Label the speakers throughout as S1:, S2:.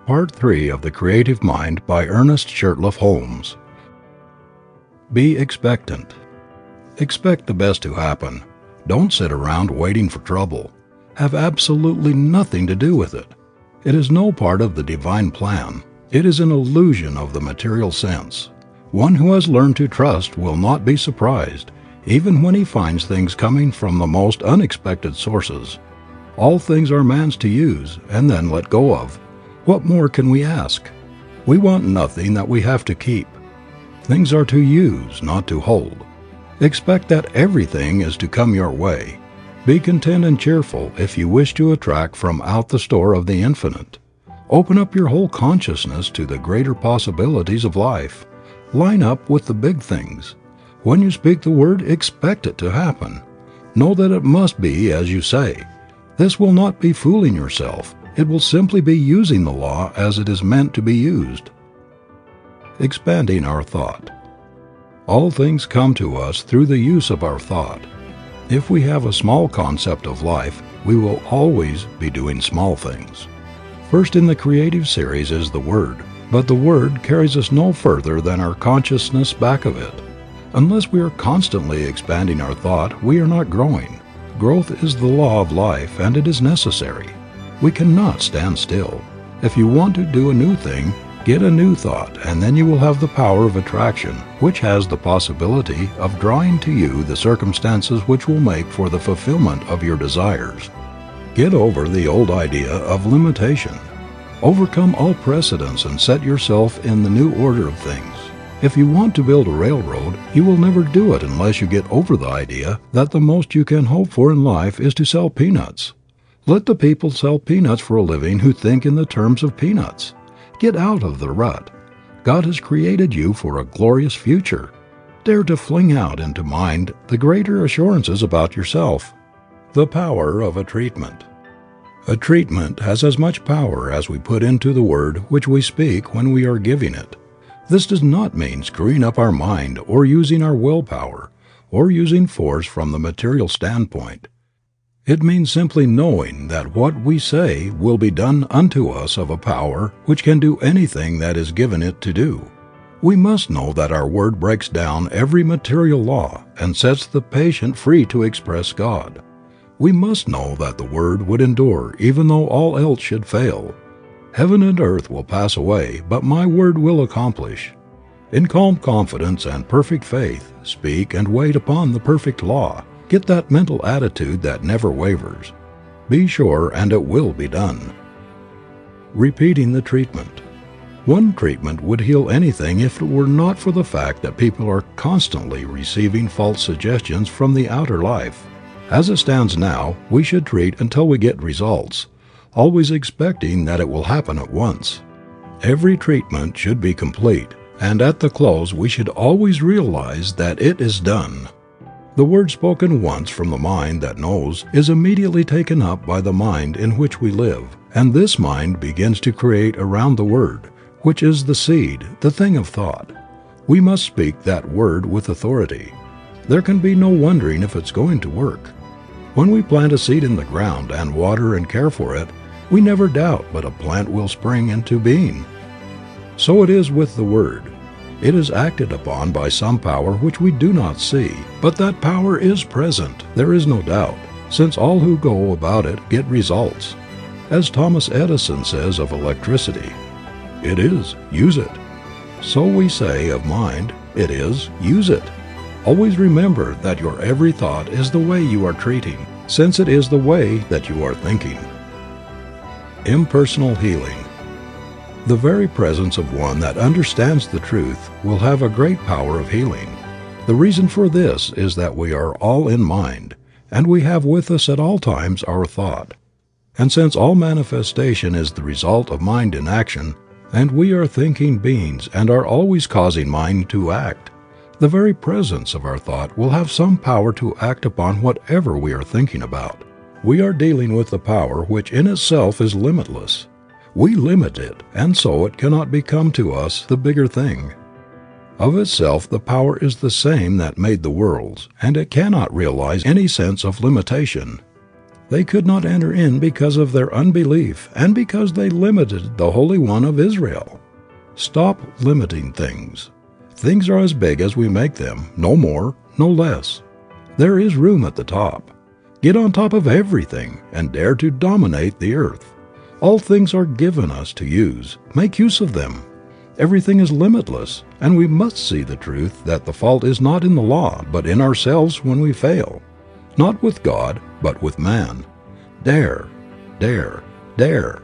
S1: Part 3 of The Creative Mind by Ernest Holmes. Be expectant. Expect the best to happen. Don't sit around waiting for trouble. Have absolutely nothing to do with it. It is no part of the divine plan. It is an illusion of the material sense. One who has learned to trust will not be surprised, even when he finds things coming from the most unexpected sources. All things are man's to use and then let go of. What more can we ask? We want nothing that we have to keep. Things are to use, not to hold. Expect that everything is to come your way. Be content and cheerful if you wish to attract from out the store of the infinite. Open up your whole consciousness to the greater possibilities of life. Line up with the big things. When you speak the word, expect it to happen. Know that it must be as you say. This will not be fooling yourself. It will simply be using the law as it is meant to be used. Expanding our thought. All things come to us through the use of our thought. If we have a small concept of life, we will always be doing small things. First in the creative series is the Word, but the Word carries us no further than our consciousness back of it. Unless we are constantly expanding our thought, we are not growing. Growth is the law of life, and it is necessary. We cannot stand still. If you want to do a new thing, get a new thought, and then you will have the power of attraction, which has the possibility of drawing to you the circumstances which will make for the fulfillment of your desires. Get over the old idea of limitation. Overcome all precedents and set yourself in the new order of things. If you want to build a railroad, you will never do it unless you get over the idea that the most you can hope for in life is to sell peanuts. Let the people sell peanuts for a living who think in the terms of peanuts. Get out of the rut. God has created you for a glorious future. Dare to fling out into mind the greater assurances about yourself. The power of a treatment. A treatment has as much power as we put into the word which we speak when we are giving it. This does not mean screwing up our mind or using our willpower or using force from the material standpoint. It means simply knowing that what we say will be done unto us of a power which can do anything that is given it to do. We must know that our word breaks down every material law and sets the patient free to express God. We must know that the word would endure even though all else should fail. Heaven and earth will pass away, but my word will accomplish. In calm confidence and perfect faith, speak and wait upon the perfect law. Get that mental attitude that never wavers. Be sure and it will be done. Repeating the treatment. One treatment would heal anything if it were not for the fact that people are constantly receiving false suggestions from the outer life. As it stands now, we should treat until we get results, always expecting that it will happen at once. Every treatment should be complete, and at the close we should always realize that it is done. The word spoken once from the mind that knows is immediately taken up by the mind in which we live, and this mind begins to create around the word, which is the seed, the thing of thought. We must speak that word with authority. There can be no wondering if it's going to work. When we plant a seed in the ground and water and care for it, we never doubt but a plant will spring into being. So it is with the word. It is acted upon by some power which we do not see, but that power is present, there is no doubt, since all who go about it get results. As Thomas Edison says of electricity, it is, use it. So we say of mind, it is, use it. Always remember that your every thought is the way you are treating, since it is the way that you are thinking. Impersonal healing. The very presence of one that understands the truth will have a great power of healing. The reason for this is that we are all in mind, and we have with us at all times our thought. And since all manifestation is the result of mind in action, and we are thinking beings and are always causing mind to act, the very presence of our thought will have some power to act upon whatever we are thinking about. We are dealing with the power which in itself is limitless. We limit it, and so it cannot become to us the bigger thing. Of itself the power is the same that made the worlds, and it cannot realize any sense of limitation. They could not enter in because of their unbelief and because they limited the Holy One of Israel. Stop limiting things. Things are as big as we make them, no more, no less. There is room at the top. Get on top of everything and dare to dominate the earth. All things are given us to use. Make use of them. Everything is limitless, and we must see the truth that the fault is not in the law, but in ourselves when we fail. Not with God, but with man. Dare, dare, dare.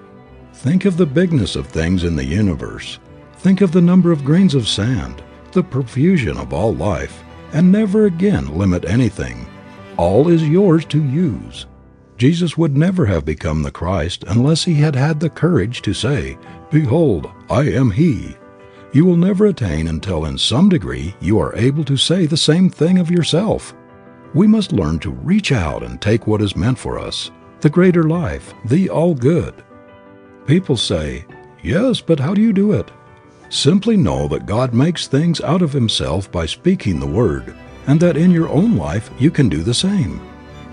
S1: Think of the bigness of things in the universe. Think of the number of grains of sand, the profusion of all life, and never again limit anything. All is yours to use. Jesus would never have become the Christ unless he had had the courage to say, "Behold, I am he." You will never attain until in some degree you are able to say the same thing of yourself. We must learn to reach out and take what is meant for us, the greater life, the all-good. People say, "Yes, but how do you do it?" Simply know that God makes things out of himself by speaking the word, and that in your own life you can do the same.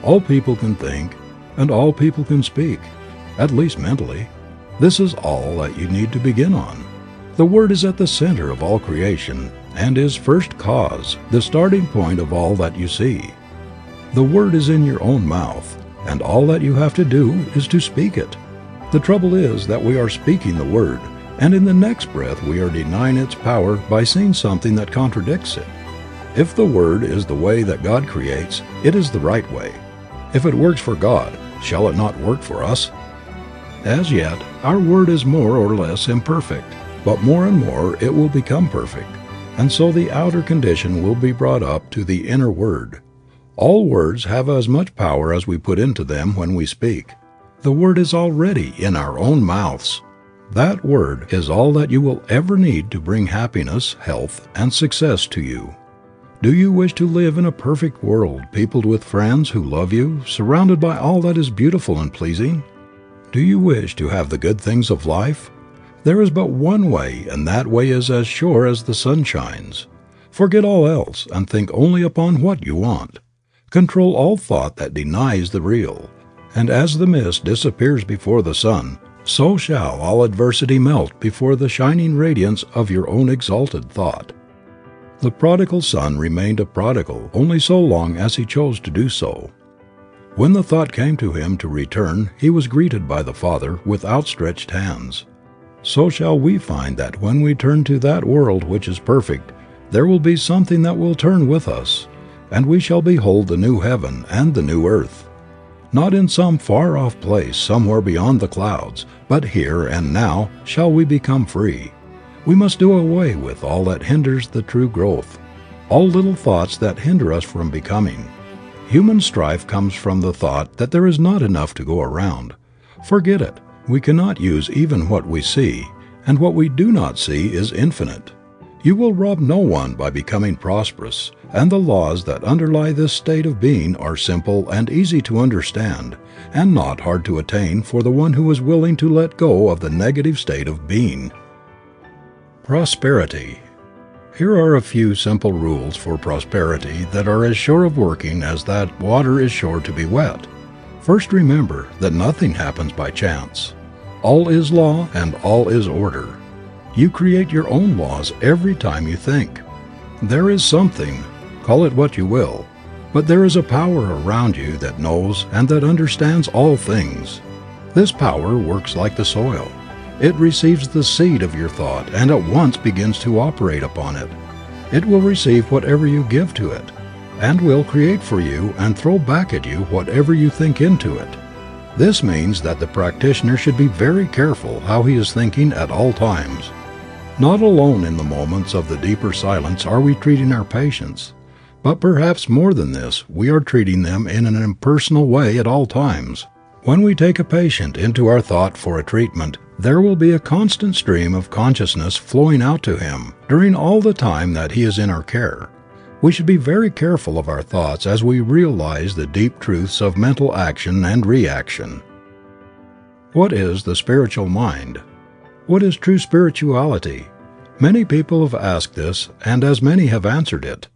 S1: All people can think, and all people can speak, at least mentally. This is all that you need to begin on. The Word is at the center of all creation and is first cause, the starting point of all that you see. The Word is in your own mouth, and all that you have to do is to speak it. The trouble is that we are speaking the Word, and in the next breath we are denying its power by seeing something that contradicts it. If the Word is the way that God creates, it is the right way. If it works for God, shall it not work for us? As yet, our Word is more or less imperfect, but more and more it will become perfect, and so the outer condition will be brought up to the inner Word. All words have as much power as we put into them when we speak. The Word is already in our own mouths. That Word is all that you will ever need to bring happiness, health, and success to you. Do you wish to live in a perfect world, peopled with friends who love you, surrounded by all that is beautiful and pleasing? Do you wish to have the good things of life? There is but one way, and that way is as sure as the sun shines. Forget all else, and think only upon what you want. Control all thought that denies the real, and as the mist disappears before the sun, so shall all adversity melt before the shining radiance of your own exalted thought. The prodigal son remained a prodigal only so long as he chose to do so. When the thought came to him to return, he was greeted by the Father with outstretched hands. So shall we find that when we turn to that world which is perfect, there will be something that will turn with us, and we shall behold the new heaven and the new earth. Not in some far-off place somewhere beyond the clouds, but here and now shall we become free. We must do away with all that hinders the true growth, all little thoughts that hinder us from becoming. Human strife comes from the thought that there is not enough to go around. Forget it. We cannot use even what we see, and what we do not see is infinite. You will rob no one by becoming prosperous, and the laws that underlie this state of being are simple and easy to understand, and not hard to attain for the one who is willing to let go of the negative state of being. Prosperity. Here are a few simple rules for prosperity that are as sure of working as that water is sure to be wet. First, remember that nothing happens by chance. All is law and all is order. You create your own laws every time you think. There is something, call it what you will, but there is a power around you that knows and that understands all things. This power works like the soil. It receives the seed of your thought and at once begins to operate upon it. It will receive whatever you give to it, and will create for you and throw back at you whatever you think into it. This means that the practitioner should be very careful how he is thinking at all times. Not alone in the moments of the deeper silence are we treating our patients, but perhaps more than this, we are treating them in an impersonal way at all times. When we take a patient into our thought for a treatment, there will be a constant stream of consciousness flowing out to him during all the time that he is in our care. We should be very careful of our thoughts as we realize the deep truths of mental action and reaction. What is the spiritual mind? What is true spirituality? Many people have asked this, and as many have answered it.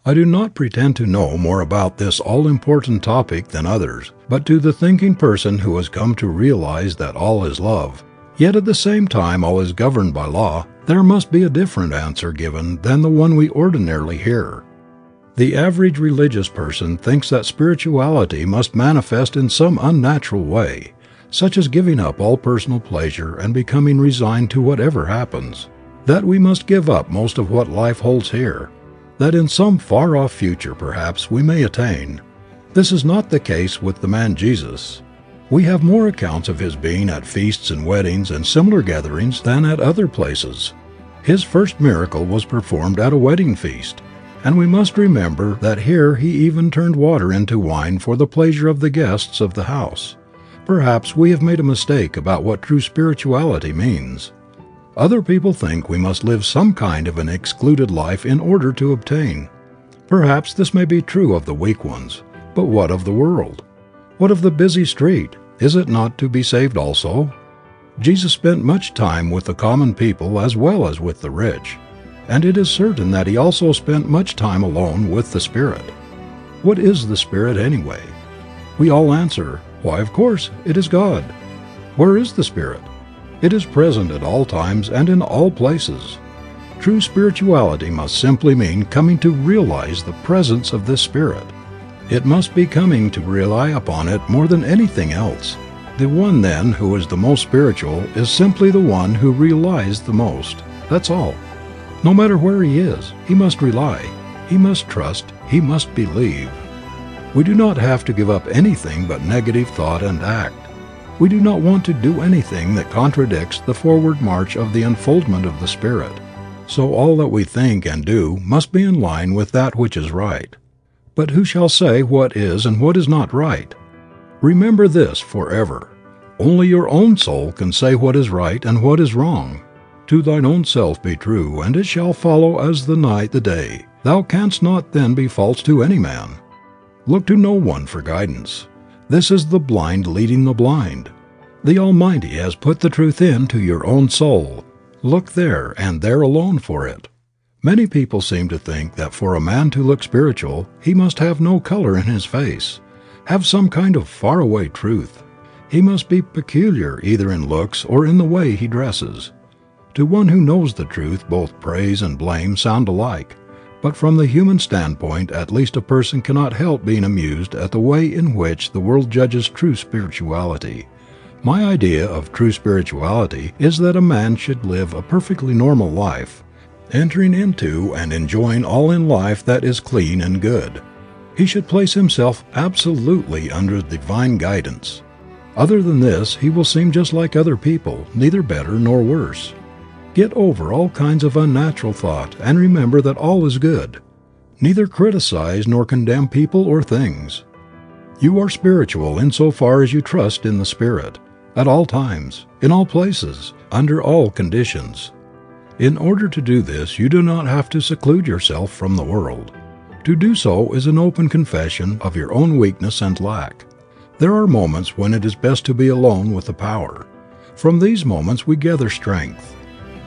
S1: I do not pretend to know more about this all-important topic than others, but to the thinking person who has come to realize that all is love, yet at the same time all is governed by law, there must be a different answer given than the one we ordinarily hear. The average religious person thinks that spirituality must manifest in some unnatural way, such as giving up all personal pleasure and becoming resigned to whatever happens, that we must give up most of what life holds here, that in some far-off future perhaps we may attain. This is not the case with the man Jesus. We have more accounts of his being at feasts and weddings and similar gatherings than at other places. His first miracle was performed at a wedding feast, and we must remember that here he even turned water into wine for the pleasure of the guests of the house. Perhaps we have made a mistake about what true spirituality means. Other people think we must live some kind of an excluded life in order to obtain. Perhaps this may be true of the weak ones, but what of the world? What of the busy street? Is it not to be saved also? Jesus spent much time with the common people as well as with the rich, and it is certain that he also spent much time alone with the Spirit. What is the Spirit anyway? We all answer, why, of course, it is God. Where is the Spirit? It is present at all times and in all places. True spirituality must simply mean coming to realize the presence of this Spirit. It must be coming to rely upon it more than anything else. The one then who is the most spiritual is simply the one who relies the most. That's all. No matter where he is, he must rely, he must trust, he must believe. We do not have to give up anything but negative thought and act. We do not want to do anything that contradicts the forward march of the unfoldment of the Spirit. So all that we think and do must be in line with that which is right. But who shall say what is and what is not right? Remember this forever. Only your own soul can say what is right and what is wrong. To thine own self be true, and it shall follow as the night the day. Thou canst not then be false to any man. Look to no one for guidance. This is the blind leading the blind. The Almighty has put the truth into your own soul. Look there and there alone for it. Many people seem to think that for a man to look spiritual, he must have no color in his face, have some kind of faraway truth. He must be peculiar either in looks or in the way he dresses. To one who knows the truth, both praise and blame sound alike. But from the human standpoint, at least a person cannot help being amused at the way in which the world judges true spirituality. My idea of true spirituality is that a man should live a perfectly normal life, entering into and enjoying all in life that is clean and good. He should place himself absolutely under divine guidance. Other than this, he will seem just like other people, neither better nor worse. Get over all kinds of unnatural thought and remember that all is good. Neither criticize nor condemn people or things. You are spiritual insofar as you trust in the Spirit, at all times, in all places, under all conditions. In order to do this, you do not have to seclude yourself from the world. To do so is an open confession of your own weakness and lack. There are moments when it is best to be alone with the Power. From these moments we gather strength.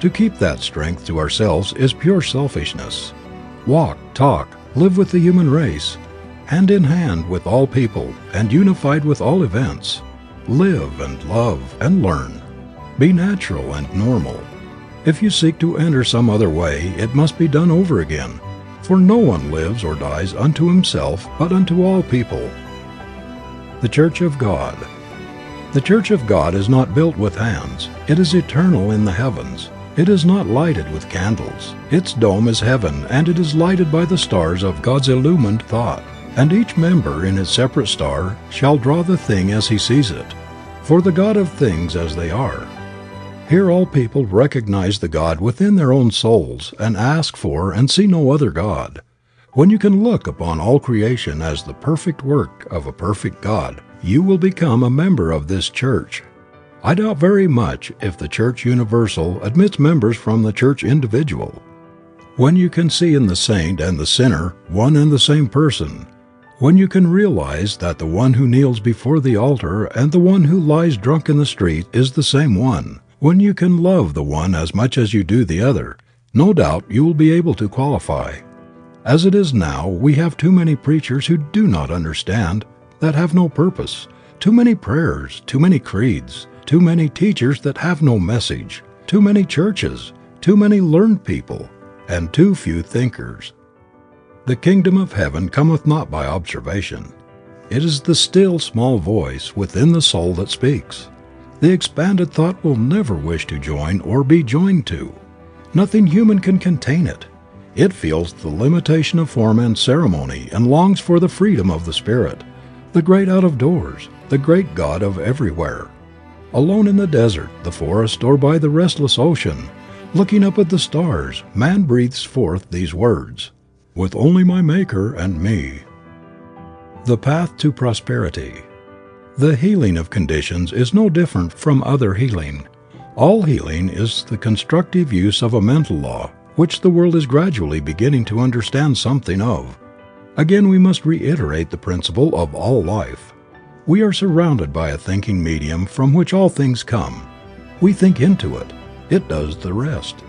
S1: To keep that strength to ourselves is pure selfishness. Walk, talk, live with the human race, hand in hand with all people and unified with all events. Live and love and learn. Be natural and normal. If you seek to enter some other way, it must be done over again, for no one lives or dies unto himself, but unto all people. The Church of God. The Church of God is not built with hands. It is eternal in the heavens. It is not lighted with candles. Its dome is heaven, and it is lighted by the stars of God's illumined thought. And each member in his separate star shall draw the thing as he sees it, for the God of things as they are. Here all people recognize the God within their own souls and ask for and see no other God. When you can look upon all creation as the perfect work of a perfect God, you will become a member of this church. I doubt very much if the Church Universal admits members from the Church Individual. When you can see in the saint and the sinner one and the same person, when you can realize that the one who kneels before the altar and the one who lies drunk in the street is the same one, when you can love the one as much as you do the other, no doubt you will be able to qualify. As it is now, we have too many preachers who do not understand, that have no purpose, too many prayers, too many creeds, too many teachers that have no message, too many churches, too many learned people, and too few thinkers. The kingdom of heaven cometh not by observation. It is the still small voice within the soul that speaks. The expanded thought will never wish to join or be joined to. Nothing human can contain it. It feels the limitation of form and ceremony and longs for the freedom of the Spirit, the great out of doors, the great God of everywhere. Alone in the desert, the forest, or by the restless ocean, looking up at the stars, man breathes forth these words, "With only my Maker and me." The path to prosperity. The healing of conditions is no different from other healing. All healing is the constructive use of a mental law, which the world is gradually beginning to understand something of. Again we must reiterate the principle of all life. We are surrounded by a thinking medium from which all things come. We think into it. It does the rest.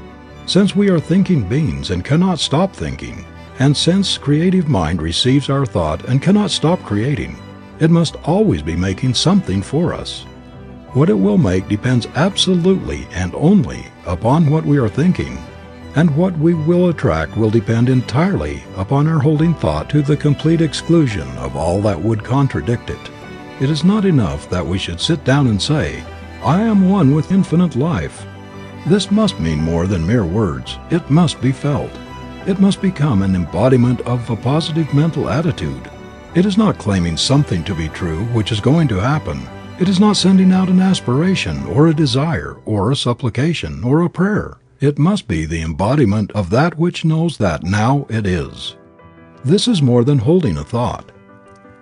S1: Since we are thinking beings and cannot stop thinking, and since creative mind receives our thought and cannot stop creating, it must always be making something for us. What it will make depends absolutely and only upon what we are thinking, and what we will attract will depend entirely upon our holding thought to the complete exclusion of all that would contradict it. It is not enough that we should sit down and say, "I am one with infinite life." This must mean more than mere words. It must be felt. It must become an embodiment of a positive mental attitude. It is not claiming something to be true which is going to happen. It is not sending out an aspiration or a desire or a supplication or a prayer. It must be the embodiment of that which knows that now it is. This is more than holding a thought.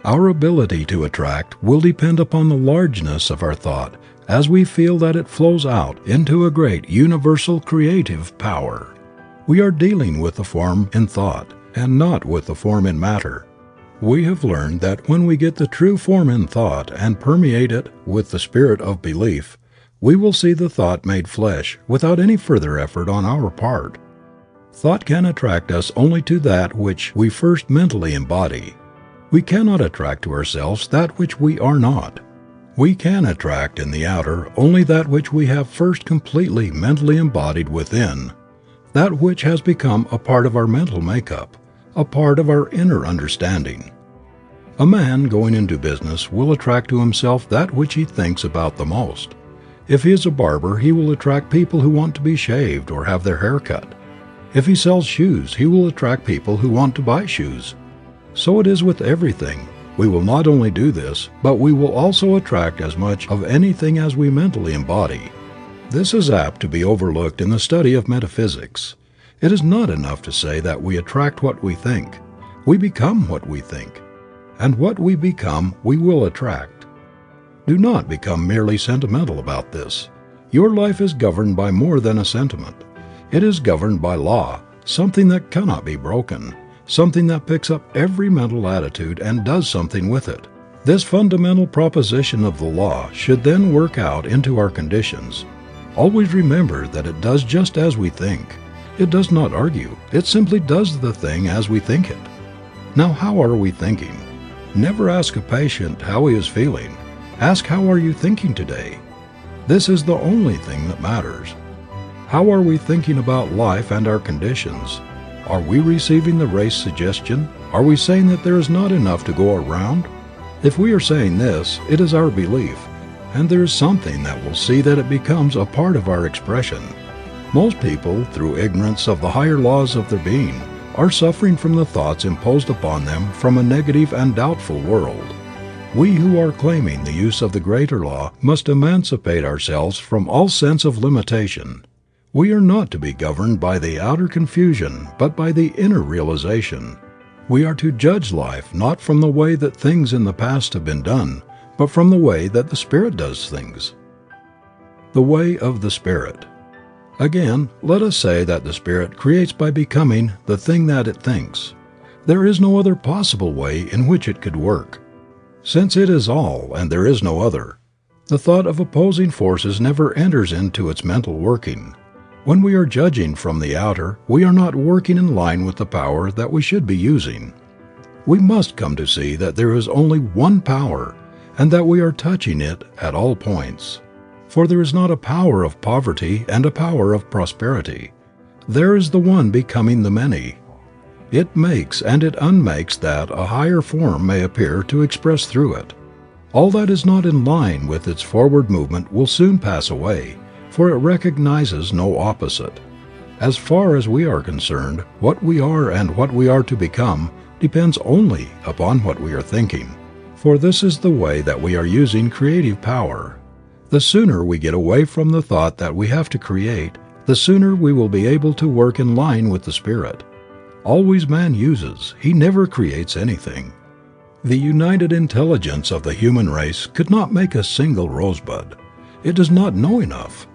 S1: Our ability to attract will depend upon the largeness of our thought as we feel that it flows out into a great universal creative power. We are dealing with the form in thought and not with the form in matter. We have learned that when we get the true form in thought and permeate it with the spirit of belief, we will see the thought made flesh without any further effort on our part. Thought can attract us only to that which we first mentally embody. We cannot attract to ourselves that which we are not. We can attract in the outer only that which we have first completely mentally embodied within, that which has become a part of our mental makeup, a part of our inner understanding. A man going into business will attract to himself that which he thinks about the most. If he is a barber, he will attract people who want to be shaved or have their hair cut. If he sells shoes, he will attract people who want to buy shoes. So it is with everything. We will not only do this, but we will also attract as much of anything as we mentally embody. This is apt to be overlooked in the study of metaphysics. It is not enough to say that we attract what we think. We become what we think. And what we become, we will attract. Do not become merely sentimental about this. Your life is governed by more than a sentiment. It is governed by law, something that cannot be broken, something that picks up every mental attitude and does something with it. This fundamental proposition of the law should then work out into our conditions. Always remember that it does just as we think. It does not argue. It simply does the thing as we think it. Now, how are we thinking? Never ask a patient how he is feeling. Ask, how are you thinking today? This is the only thing that matters. How are we thinking about life and our conditions? Are we receiving the race suggestion? Are we saying that there is not enough to go around? If we are saying this, it is our belief, and there is something that will see that it becomes a part of our expression. Most people, through ignorance of the higher laws of their being, are suffering from the thoughts imposed upon them from a negative and doubtful world. We who are claiming the use of the greater law must emancipate ourselves from all sense of limitation. We are not to be governed by the outer confusion, but by the inner realization. We are to judge life not from the way that things in the past have been done, but from the way that the Spirit does things. The way of the Spirit. Again, let us say that the Spirit creates by becoming the thing that it thinks. There is no other possible way in which it could work. Since it is all and there is no other, the thought of opposing forces never enters into its mental working. When we are judging from the outer, we are not working in line with the power that we should be using. We must come to see that there is only one power, and that we are touching it at all points. For there is not a power of poverty and a power of prosperity. There is the one becoming the many. It makes and it unmakes that a higher form may appear to express through it. All that is not in line with its forward movement will soon pass away, for it recognizes no opposite. As far as we are concerned, what we are and what we are to become depends only upon what we are thinking. For this is the way that we are using creative power. The sooner we get away from the thought that we have to create, the sooner we will be able to work in line with the Spirit. Always man uses, he never creates anything. The united intelligence of the human race could not make a single rosebud. It does not know enough.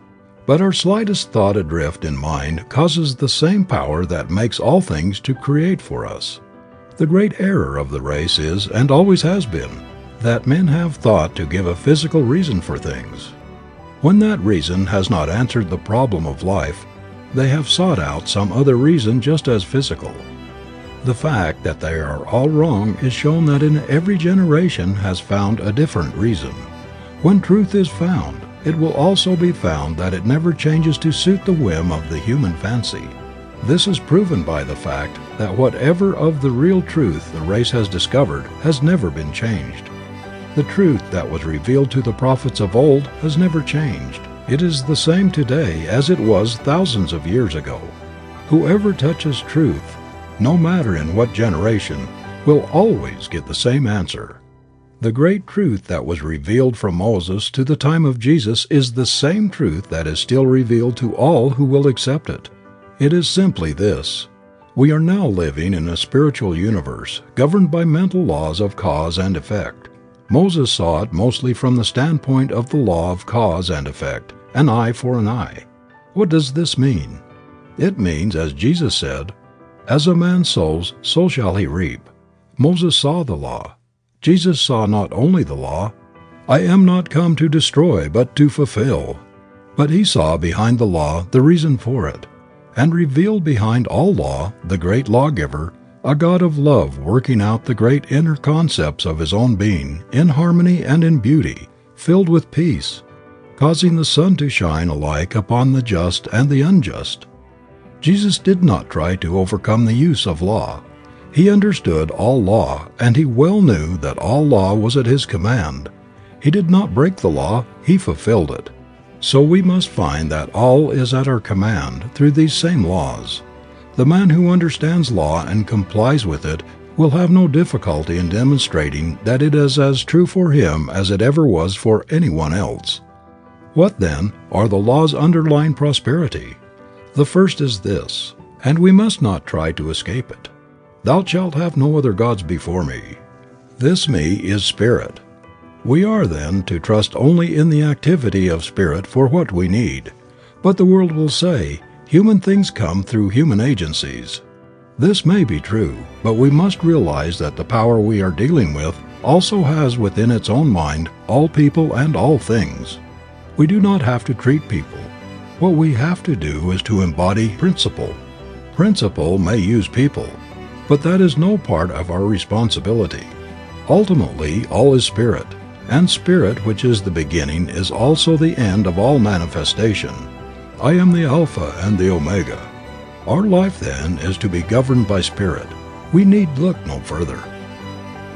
S1: But our slightest thought adrift in mind causes the same power that makes all things to create for us. The great error of the race is, and always has been, that men have thought to give a physical reason for things. When that reason has not answered the problem of life, they have sought out some other reason just as physical. The fact that they are all wrong is shown that in every generation has found a different reason. When truth is found, it will also be found that it never changes to suit the whim of the human fancy. This is proven by the fact that whatever of the real truth the race has discovered has never been changed. The truth that was revealed to the prophets of old has never changed. It is the same today as it was thousands of years ago. Whoever touches truth, no matter in what generation, will always get the same answer. The great truth that was revealed from Moses to the time of Jesus is the same truth that is still revealed to all who will accept it. It is simply this: we are now living in a spiritual universe governed by mental laws of cause and effect. Moses saw it mostly from the standpoint of the law of cause and effect, an eye for an eye. What does this mean? It means, as Jesus said, "As a man sows, so shall he reap." Moses saw the law. Jesus saw not only the law, "I am not come to destroy, but to fulfill." But he saw behind the law the reason for it, and revealed behind all law the great lawgiver, a God of love working out the great inner concepts of his own being in harmony and in beauty, filled with peace, causing the sun to shine alike upon the just and the unjust. Jesus did not try to overcome the use of law. He understood all law, and he well knew that all law was at his command. He did not break the law, he fulfilled it. So we must find that all is at our command through these same laws. The man who understands law and complies with it will have no difficulty in demonstrating that it is as true for him as it ever was for anyone else. What, then, are the laws underlying prosperity? The first is this, and we must not try to escape it: "Thou shalt have no other gods before me." This me is spirit. We are, then, to trust only in the activity of spirit for what we need. But the world will say, human things come through human agencies. This may be true, but we must realize that the power we are dealing with also has within its own mind all people and all things. We do not have to treat people. What we have to do is to embody principle. Principle may use people, but that is no part of our responsibility. Ultimately, all is spirit, and spirit, which is the beginning, is also the end of all manifestation. I am the Alpha and the Omega. Our life, then, is to be governed by spirit. We need look no further.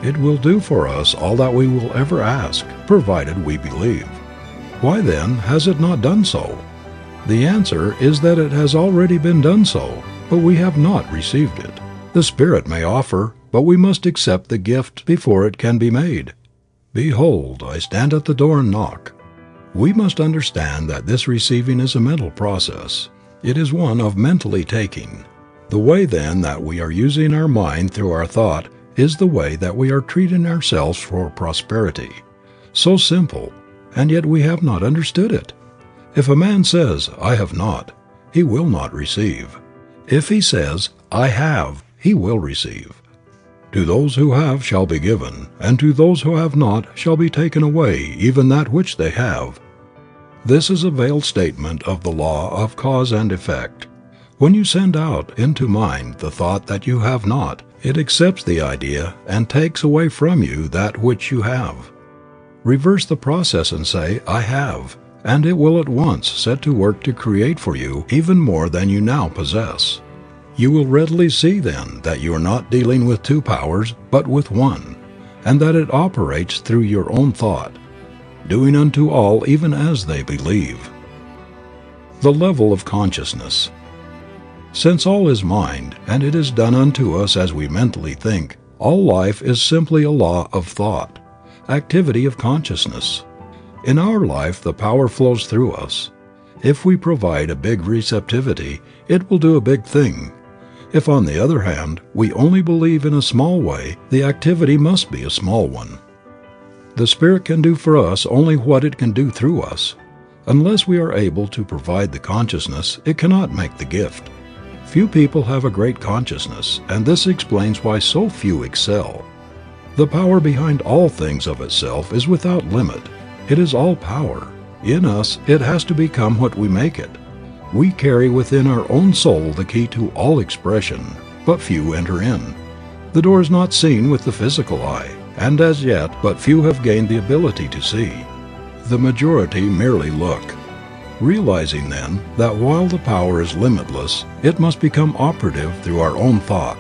S1: It will do for us all that we will ever ask, provided we believe. Why, then, has it not done so? The answer is that it has already been done so, but we have not received it. The Spirit may offer, but we must accept the gift before it can be made. "Behold, I stand at the door and knock." We must understand that this receiving is a mental process. It is one of mentally taking. The way, then, that we are using our mind through our thought is the way that we are treating ourselves for prosperity. So simple, and yet we have not understood it. If a man says, "I have not," he will not receive. If he says, "I have," he will receive. "To those who have shall be given, and to those who have not shall be taken away even that which they have." This is a veiled statement of the law of cause and effect. When you send out into mind the thought that you have not, it accepts the idea and takes away from you that which you have. Reverse the process and say, "I have," and it will at once set to work to create for you even more than you now possess. You will readily see then that you are not dealing with two powers but with one, and that it operates through your own thought, doing unto all even as they believe. The level of consciousness. Since all is mind, and it is done unto us as we mentally think, all life is simply a law of thought, activity of consciousness. In our life the power flows through us. If we provide a big receptivity, it will do a big thing. If, on the other hand, we only believe in a small way, the activity must be a small one. The Spirit can do for us only what it can do through us. Unless we are able to provide the consciousness, it cannot make the gift. Few people have a great consciousness, and this explains why so few excel. The power behind all things of itself is without limit. It is all power. In us, it has to become what we make it. We carry within our own soul the key to all expression, but few enter in. The door is not seen with the physical eye, and as yet but few have gained the ability to see. The majority merely look. Realizing then that while the power is limitless, it must become operative through our own thought,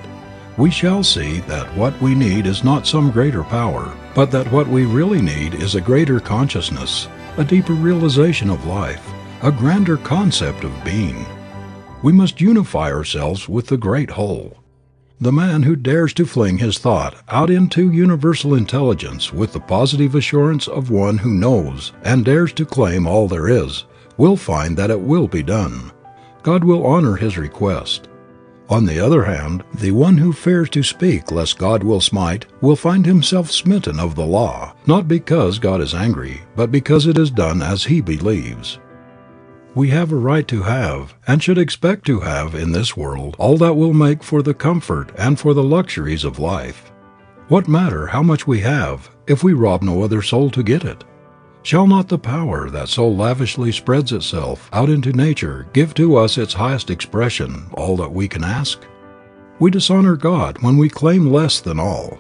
S1: we shall see that what we need is not some greater power, but that what we really need is a greater consciousness, a deeper realization of life, a grander concept of being. We must unify ourselves with the great whole. The man who dares to fling his thought out into universal intelligence with the positive assurance of one who knows and dares to claim all there is, will find that it will be done. God will honor his request. On the other hand, the one who fears to speak lest God will smite will find himself smitten of the law, not because God is angry, but because it is done as he believes. We have a right to have, and should expect to have in this world, all that will make for the comfort and for the luxuries of life. What matter how much we have, if we rob no other soul to get it? Shall not the power that so lavishly spreads itself out into nature give to us its highest expression all that we can ask? We dishonor God when we claim less than all.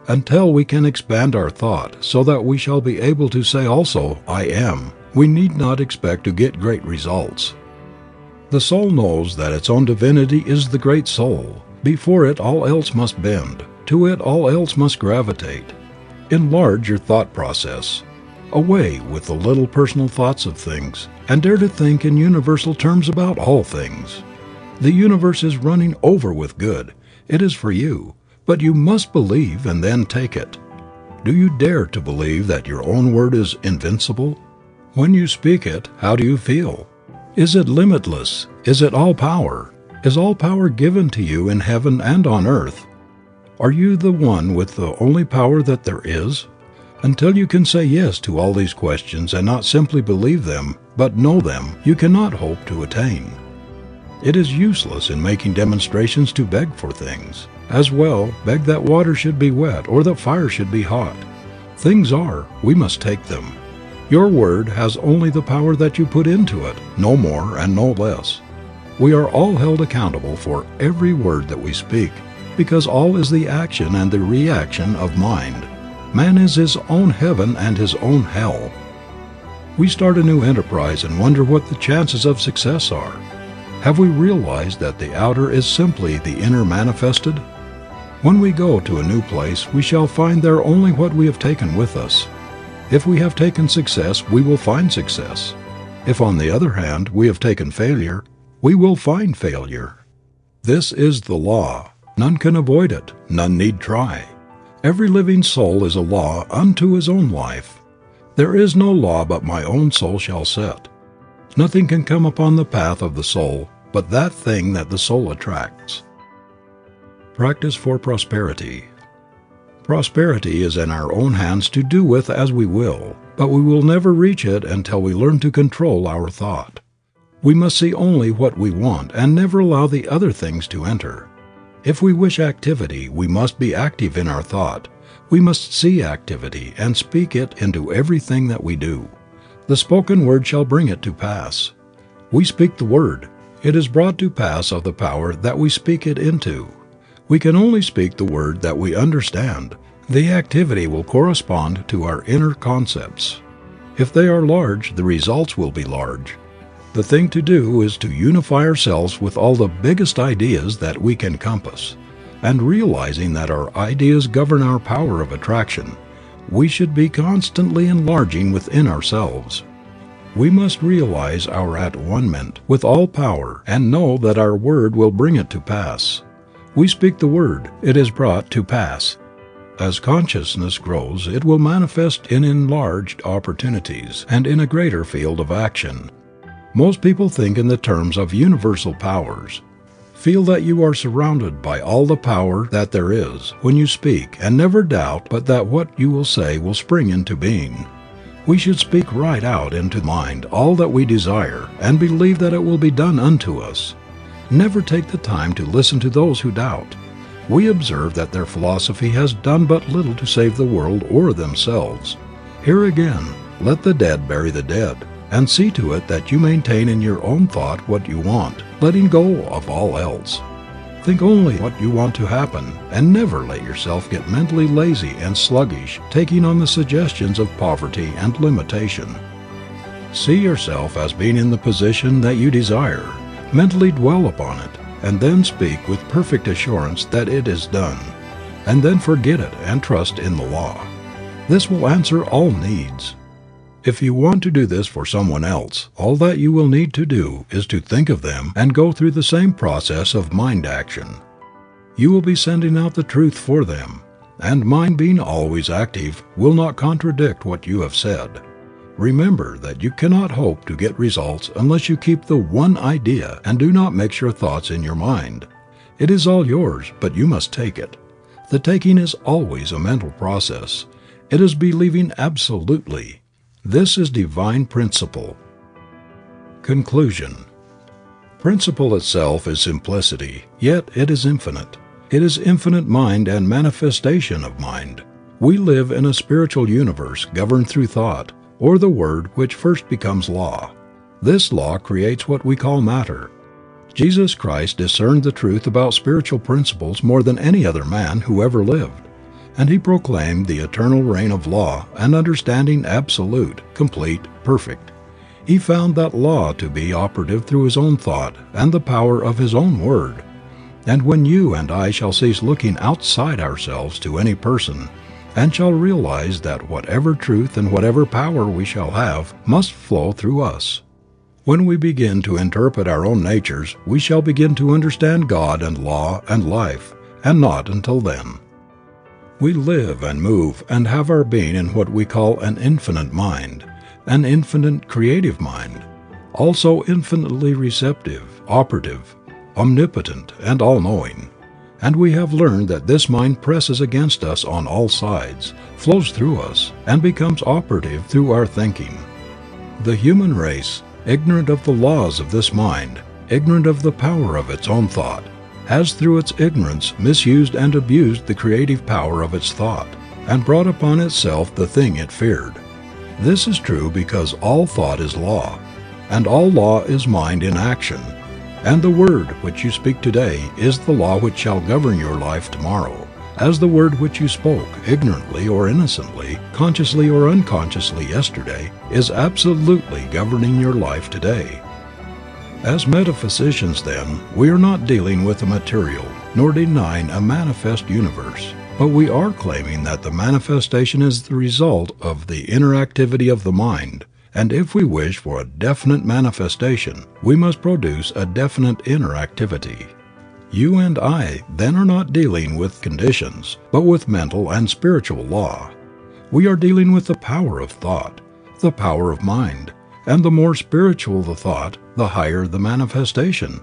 S1: Until we can expand our thought so that we shall be able to say also, "I am," we need not expect to get great results. The soul knows that its own divinity is the great soul. Before it all else must bend. To it all else must gravitate. Enlarge your thought process. Away with the little personal thoughts of things, and dare to think in universal terms about all things. The universe is running over with good. It is for you, but you must believe and then take it. Do you dare to believe that your own word is invincible? When you speak it, how do you feel? Is it limitless? Is it all power? Is all power given to you in heaven and on earth? Are you the one with the only power that there is? Until you can say yes to all these questions and not simply believe them, but know them, you cannot hope to attain. It is useless in making demonstrations to beg for things. As well beg that water should be wet or that fire should be hot. Things are, we must take them. Your word has only the power that you put into it, no more and no less. We are all held accountable for every word that we speak, because all is the action and the reaction of mind. Man is his own heaven and his own hell. We start a new enterprise and wonder what the chances of success are. Have we realized that the outer is simply the inner manifested? When we go to a new place, we shall find there only what we have taken with us. If we have taken success, we will find success. If, on the other hand, we have taken failure, we will find failure. This is the law. None can avoid it. None need try. Every living soul is a law unto his own life. There is no law but my own soul shall set. Nothing can come upon the path of the soul but that thing that the soul attracts. Practice for prosperity. Prosperity is in our own hands to do with as we will, but we will never reach it until we learn to control our thought. We must see only what we want and never allow the other things to enter. If we wish activity, we must be active in our thought. We must see activity and speak it into everything that we do. The spoken word shall bring it to pass. We speak the word. It is brought to pass of the power that we speak it into. We can only speak the word that we understand. The activity will correspond to our inner concepts. If they are large, the results will be large. The thing to do is to unify ourselves with all the biggest ideas that we can compass, and realizing that our ideas govern our power of attraction, we should be constantly enlarging within ourselves. We must realize our at-one-ment with all power and know that our word will bring it to pass. We speak the word, it is brought to pass. As consciousness grows, it will manifest in enlarged opportunities and in a greater field of action. Most people think in the terms of universal powers. Feel that you are surrounded by all the power that there is when you speak, and never doubt but that what you will say will spring into being. We should speak right out into mind all that we desire and believe that it will be done unto us. Never take the time to listen to those who doubt. We observe that their philosophy has done but little to save the world or themselves. Here again, let the dead bury the dead, and see to it that you maintain in your own thought what you want, letting go of all else. Think only what you want to happen, and never let yourself get mentally lazy and sluggish, taking on the suggestions of poverty and limitation. See yourself as being in the position that you desire, mentally dwell upon it, and then speak with perfect assurance that it is done, and then forget it and trust in the law. This will answer all needs. If you want to do this for someone else, all that you will need to do is to think of them and go through the same process of mind action. You will be sending out the truth for them, and mind being always active will not contradict what you have said. Remember that you cannot hope to get results unless you keep the one idea and do not mix your thoughts in your mind. It is all yours, but you must take it. The taking is always a mental process. It is believing absolutely. This is divine principle. Conclusion. Principle itself is simplicity, yet it is infinite. It is infinite mind and manifestation of mind. We live in a spiritual universe governed through thought, or the word which first becomes law. This law creates what we call matter. Jesus Christ discerned the truth about spiritual principles more than any other man who ever lived. And he proclaimed the eternal reign of law and understanding absolute, complete, perfect. He found that law to be operative through his own thought and the power of his own word. And when you and I shall cease looking outside ourselves to any person, and shall realize that whatever truth and whatever power we shall have must flow through us. When we begin to interpret our own natures, we shall begin to understand God and law and life, and not until then. We live and move and have our being in what we call an infinite mind, an infinite creative mind, also infinitely receptive, operative, omnipotent, and all-knowing. And we have learned that this mind presses against us on all sides, flows through us, and becomes operative through our thinking. The human race, ignorant of the laws of this mind, ignorant of the power of its own thought, has through its ignorance misused and abused the creative power of its thought, and brought upon itself the thing it feared. This is true because all thought is law, and all law is mind in action, and the word which you speak today is the law which shall govern your life tomorrow, as the word which you spoke, ignorantly or innocently, consciously or unconsciously yesterday, is absolutely governing your life today. As metaphysicians, then, we are not dealing with a material, nor denying a manifest universe, but we are claiming that the manifestation is the result of the inner activity of the mind, and if we wish for a definite manifestation, we must produce a definite inner activity. You and I, then, are not dealing with conditions, but with mental and spiritual law. We are dealing with the power of thought, the power of mind, and the more spiritual the thought, the higher the manifestation.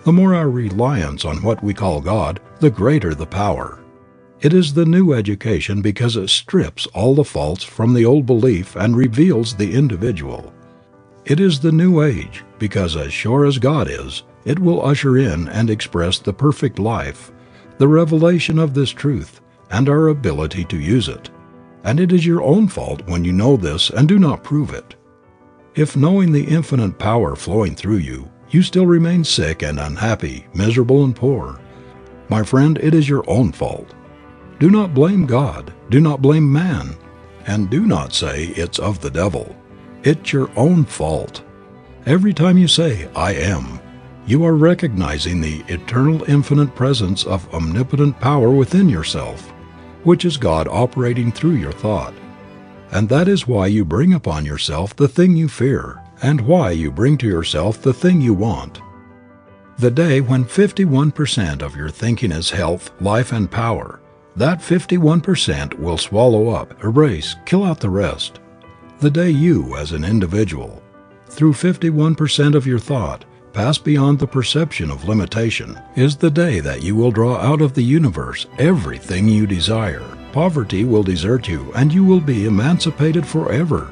S1: The more our reliance on what we call God, the greater the power. It is the new education because it strips all the faults from the old belief and reveals the individual. It is the new age because as sure as God is, it will usher in and express the perfect life, the revelation of this truth, and our ability to use it. And it is your own fault when you know this and do not prove it. If knowing the infinite power flowing through you, you still remain sick and unhappy, miserable and poor, my friend, it is your own fault. Do not blame God, do not blame man, and do not say it's of the devil. It's your own fault. Every time you say, I am, you are recognizing the eternal infinite presence of omnipotent power within yourself, which is God operating through your thought. And that is why you bring upon yourself the thing you fear, and why you bring to yourself the thing you want. The day when 51% of your thinking is health, life, and power, that 51% will swallow up, erase, kill out the rest. The day you, as an individual, through 51% of your thought, pass beyond the perception of limitation, is the day that you will draw out of the universe everything you desire. Poverty will desert you, and you will be emancipated forever.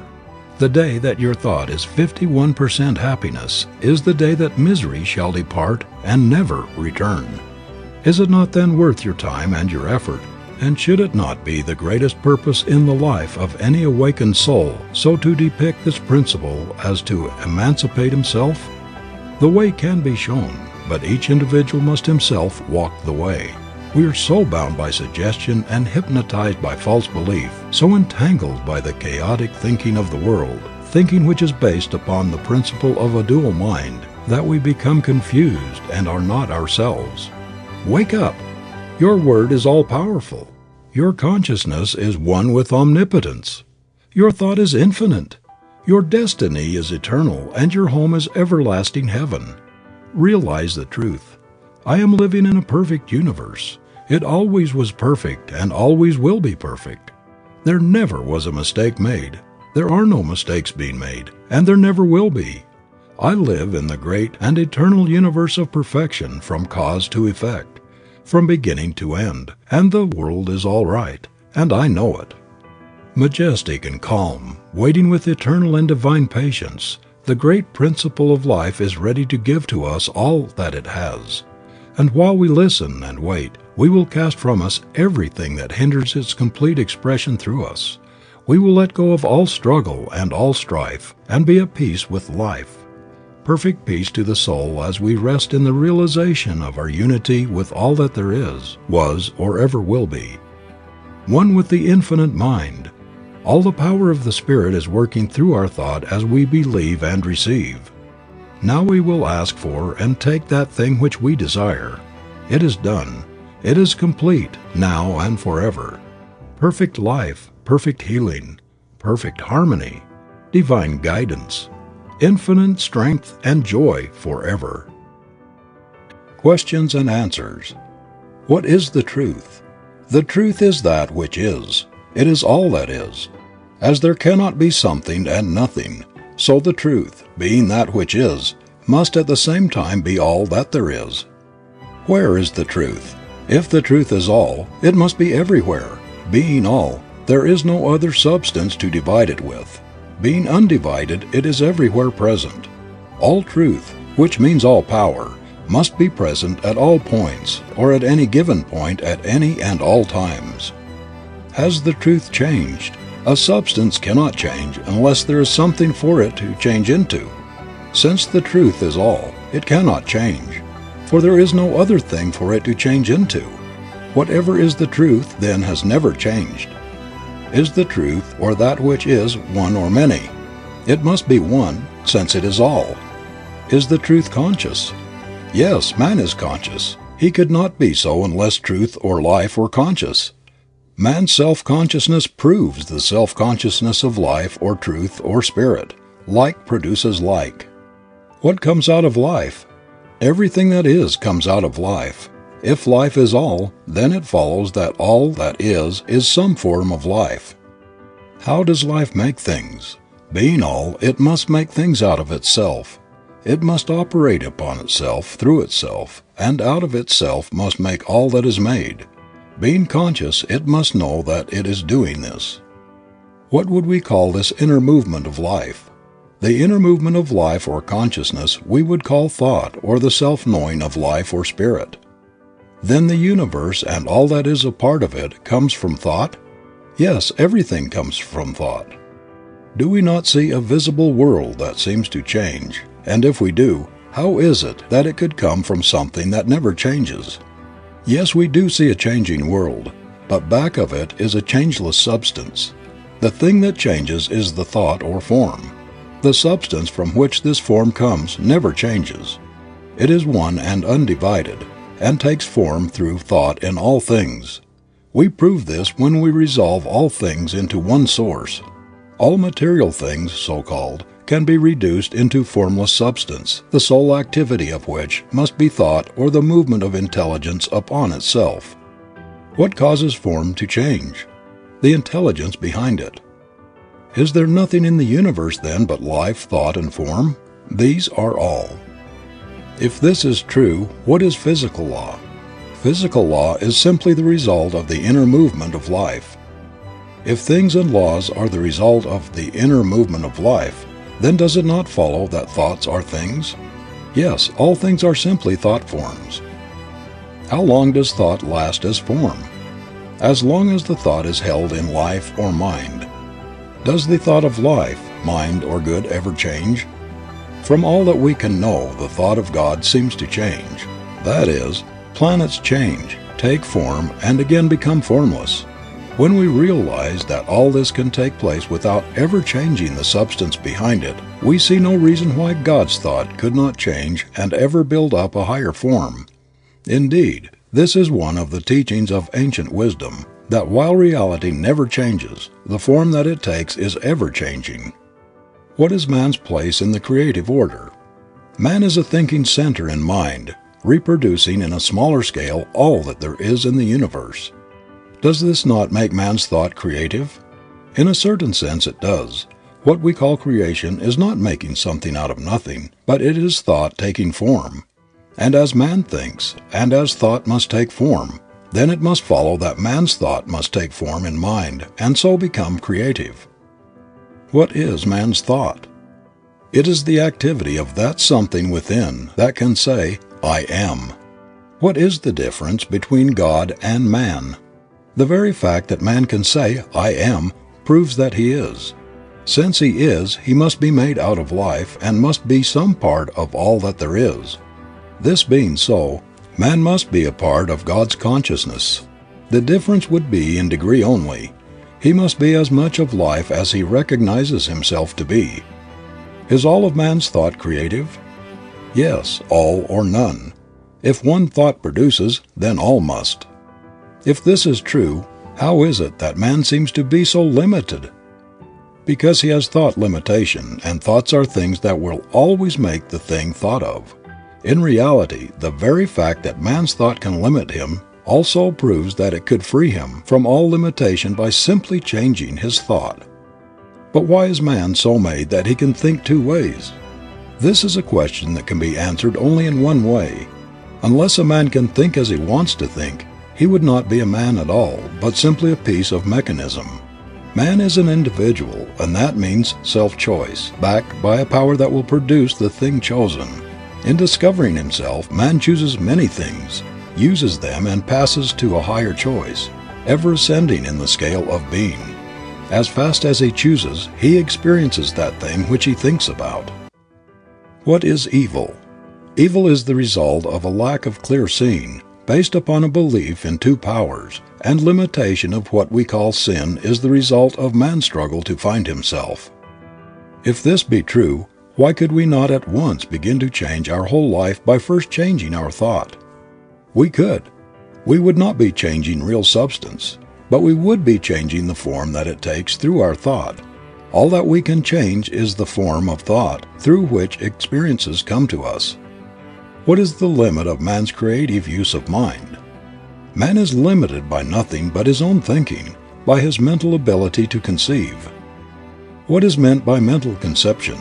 S1: The day that your thought is 51% happiness is the day that misery shall depart and never return. Is it not then worth your time and your effort, and should it not be the greatest purpose in the life of any awakened soul so to depict this principle as to emancipate himself? The way can be shown, but each individual must himself walk the way. We are so bound by suggestion and hypnotized by false belief, so entangled by the chaotic thinking of the world, thinking which is based upon the principle of a dual mind, that we become confused and are not ourselves. Wake up! Your word is all-powerful. Your consciousness is one with omnipotence. Your thought is infinite. Your destiny is eternal, and your home is everlasting heaven. Realize the truth. I am living in a perfect universe. It always was perfect and always will be perfect. There never was a mistake made. There are no mistakes being made, and there never will be. I live in the great and eternal universe of perfection from cause to effect, from beginning to end, and the world is all right, and I know it. Majestic and calm, waiting with eternal and divine patience, the great principle of life is ready to give to us all that it has. And while we listen and wait, we will cast from us everything that hinders its complete expression through us. We will let go of all struggle and all strife, and be at peace with life. Perfect peace to the soul as we rest in the realization of our unity with all that there is, was, or ever will be. One with the infinite mind. All the power of the Spirit is working through our thought as we believe and receive. Now we will ask for and take that thing which we desire. It is done. It is complete, now and forever. Perfect life, perfect healing, perfect harmony, divine guidance, infinite strength and joy forever. Questions and answers. What is the truth? The truth is that which is. It is all that is. As there cannot be something and nothing, so the truth, being that which is, must at the same time be all that there is. Where is the truth? If the truth is all, it must be everywhere. Being all, there is no other substance to divide it with. Being undivided, it is everywhere present. All truth, which means all power, must be present at all points, or at any given point at any and all times. Has the truth changed? A substance cannot change unless there is something for it to change into. Since the truth is all, it cannot change, for there is no other thing for it to change into. Whatever is the truth then has never changed. Is the truth, or that which is, one or many? It must be one, since it is all. Is the truth conscious? Yes, man is conscious. He could not be so unless truth or life were conscious. Man's self-consciousness proves the self-consciousness of life or truth or spirit. Like produces like. What comes out of life? Everything that is comes out of life. If life is all, then it follows that all that is some form of life. How does life make things? Being all, it must make things out of itself. It must operate upon itself, through itself, and out of itself must make all that is made. Being conscious, it must know that it is doing this. What would we call this inner movement of life? The inner movement of life or consciousness we would call thought, or the self-knowing of life or spirit. Then the universe and all that is a part of it comes from thought? Yes, everything comes from thought. Do we not see a visible world that seems to change? And if we do, how is it that it could come from something that never changes? Yes, we do see a changing world, but back of it is a changeless substance. The thing that changes is the thought or form. The substance from which this form comes never changes. It is one and undivided, and takes form through thought in all things. We prove this when we resolve all things into one source. All material things, so-called, can be reduced into formless substance, the sole activity of which must be thought or the movement of intelligence upon itself. What causes form to change? The intelligence behind it. Is there nothing in the universe then but life, thought, and form? These are all. If this is true, what is physical law? Physical law is simply the result of the inner movement of life. If things and laws are the result of the inner movement of life, then does it not follow that thoughts are things? Yes, all things are simply thought forms. How long does thought last as form? As long as the thought is held in life or mind. Does the thought of life, mind, or good ever change? From all that we can know, the thought of God seems to change. That is, planets change, take form, and again become formless. When we realize that all this can take place without ever changing the substance behind it, we see no reason why God's thought could not change and ever build up a higher form. Indeed, this is one of the teachings of ancient wisdom, that while reality never changes, the form that it takes is ever changing. What is man's place in the creative order? Man is a thinking center in mind, reproducing in a smaller scale all that there is in the universe. Does this not make man's thought creative? In a certain sense it does. What we call creation is not making something out of nothing, but it is thought taking form. And as man thinks, and as thought must take form, then it must follow that man's thought must take form in mind and so become creative. What is man's thought? It is the activity of that something within that can say, I am. What is the difference between God and man? The very fact that man can say, I am, proves that he is. Since he is, he must be made out of life and must be some part of all that there is. This being so, man must be a part of God's consciousness. The difference would be in degree only. He must be as much of life as he recognizes himself to be. Is all of man's thought creative? Yes, all or none. If one thought produces, then all must. If this is true, how is it that man seems to be so limited? Because he has thought limitation, and thoughts are things that will always make the thing thought of. In reality, the very fact that man's thought can limit him also proves that it could free him from all limitation by simply changing his thought. But why is man so made that he can think two ways? This is a question that can be answered only in one way. Unless a man can think as he wants to think, he would not be a man at all, but simply a piece of mechanism. Man is an individual, and that means self-choice, backed by a power that will produce the thing chosen. In discovering himself, man chooses many things, uses them, and passes to a higher choice, ever ascending in the scale of being. As fast as he chooses, he experiences that thing which he thinks about. What is evil? Evil is the result of a lack of clear seeing, based upon a belief in two powers, and limitation of what we call sin is the result of man's struggle to find himself. If this be true, why could we not at once begin to change our whole life by first changing our thought? We could. We would not be changing real substance, but we would be changing the form that it takes through our thought. All that we can change is the form of thought through which experiences come to us. What is the limit of man's creative use of mind? Man is limited by nothing but his own thinking, by his mental ability to conceive. What is meant by mental conception?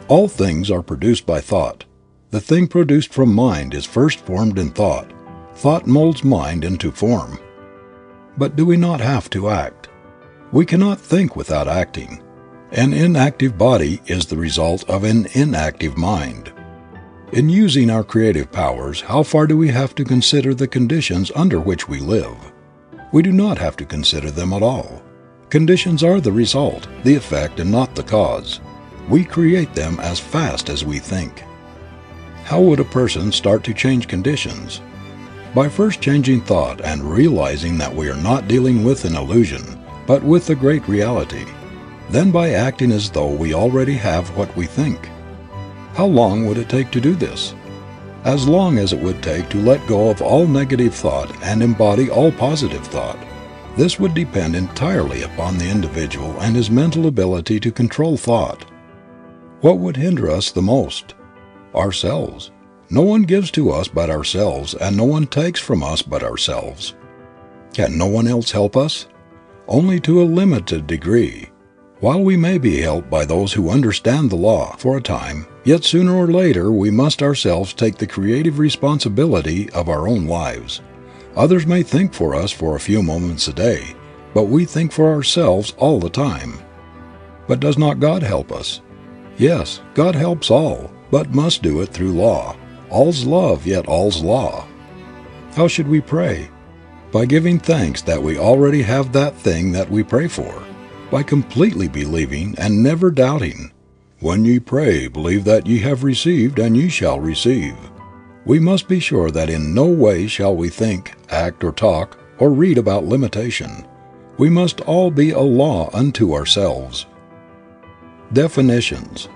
S1: All things are produced by thought. The thing produced from mind is first formed in thought. Thought molds mind into form. But do we not have to act? We cannot think without acting. An inactive body is the result of an inactive mind. In using our creative powers, how far do we have to consider the conditions under which we live? We do not have to consider them at all. Conditions are the result, the effect, and not the cause. We create them as fast as we think. How would a person start to change conditions? By first changing thought and realizing that we are not dealing with an illusion, but with the great reality. Then by acting as though we already have what we think. How long would it take to do this? As long as it would take to let go of all negative thought and embody all positive thought. This would depend entirely upon the individual and his mental ability to control thought. What would hinder us the most? Ourselves. No one gives to us but ourselves, and no one takes from us but ourselves. Can no one else help us? Only to a limited degree. While we may be helped by those who understand the law for a time, yet sooner or later we must ourselves take the creative responsibility of our own lives. Others may think for us for a few moments a day, but we think for ourselves all the time. But does not God help us? Yes, God helps all, but must do it through law. All's love, yet all's law. How should we pray? By giving thanks that we already have that thing that we pray for. By completely believing and never doubting. When ye pray, believe that ye have received, and ye shall receive. We must be sure that in no way shall we think, act, or talk, or read about limitation. We must all be a law unto ourselves. Definitions: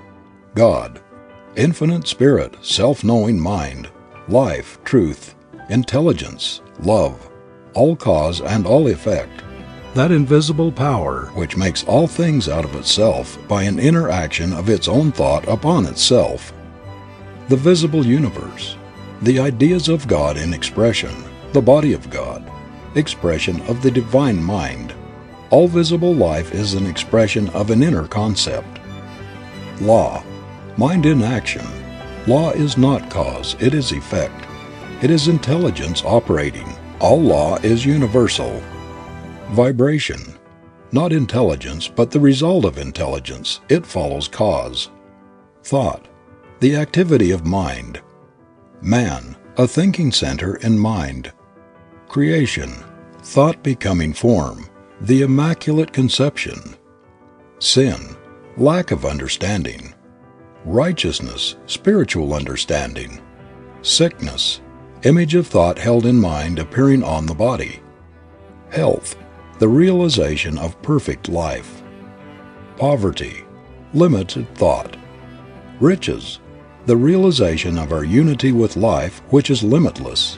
S1: God, infinite spirit, self-knowing mind, life, truth, intelligence, love, all cause and all effect. That invisible power which makes all things out of itself by an interaction of its own thought upon itself. The visible universe. The ideas of God in expression, the body of God, expression of the divine mind. All visible life is an expression of an inner concept. Law, mind in action. Law is not cause, it is effect. It is intelligence operating. All law is universal. Vibration, not intelligence, but the result of intelligence. It follows cause. Thought, the activity of mind. Man, a thinking center in mind. Creation, thought becoming form, the immaculate conception. Sin, lack of understanding. Righteousness, spiritual understanding. Sickness, image of thought held in mind appearing on the body. Health, the realization of perfect life. Poverty, limited thought. Riches, the realization of our unity with life, which is limitless.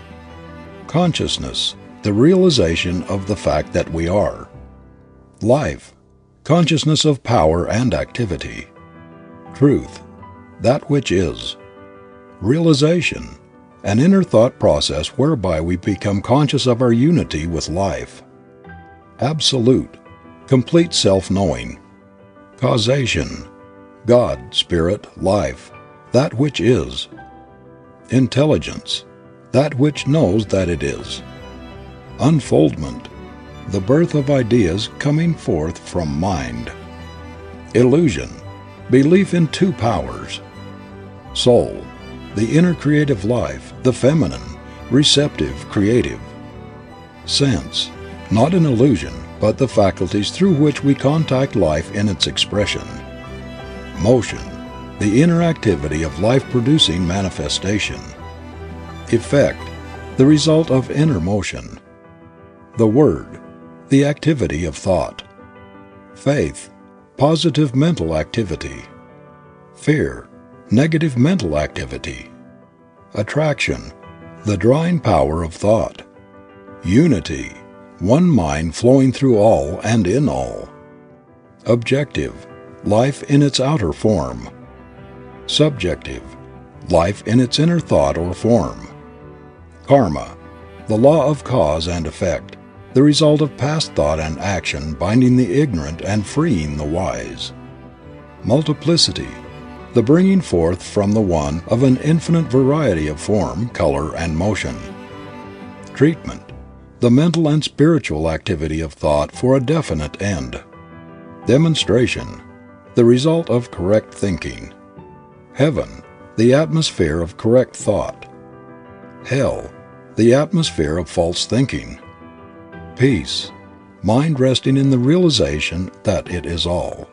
S1: Consciousness, the realization of the fact that we are. Life, consciousness of power and activity. Truth, that which is. Realization, an inner thought process whereby we become conscious of our unity with life. Absolute, complete self-knowing. Causation, God, Spirit, life, that which is. Intelligence, that which knows that it is. Unfoldment, the birth of ideas coming forth from mind. Illusion, belief in two powers. Soul, the inner creative life, the feminine, receptive, creative. Sense, not an illusion, but the faculties through which we contact life in its expression. Motion, the inner activity of life-producing manifestation. Effect, the result of inner motion. The Word, the activity of thought. Faith, positive mental activity. Fear, negative mental activity. Attraction, the drawing power of thought. Unity, one mind flowing through all and in all. Objective, life in its outer form. Subjective, life in its inner thought or form. Karma, the law of cause and effect, the result of past thought and action binding the ignorant and freeing the wise. Multiplicity, the bringing forth from the one of an infinite variety of form, color, and motion. Treatment, the mental and spiritual activity of thought for a definite end. Demonstration, the result of correct thinking. Heaven, the atmosphere of correct thought. Hell, the atmosphere of false thinking. Peace, mind resting in the realization that it is all.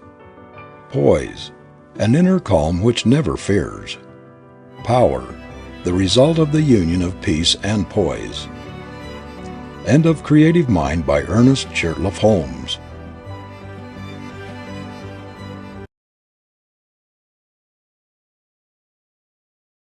S1: Poise, an inner calm which never fears. Power, the result of the union of peace and poise. End of Creative Mind by Ernest Holmes.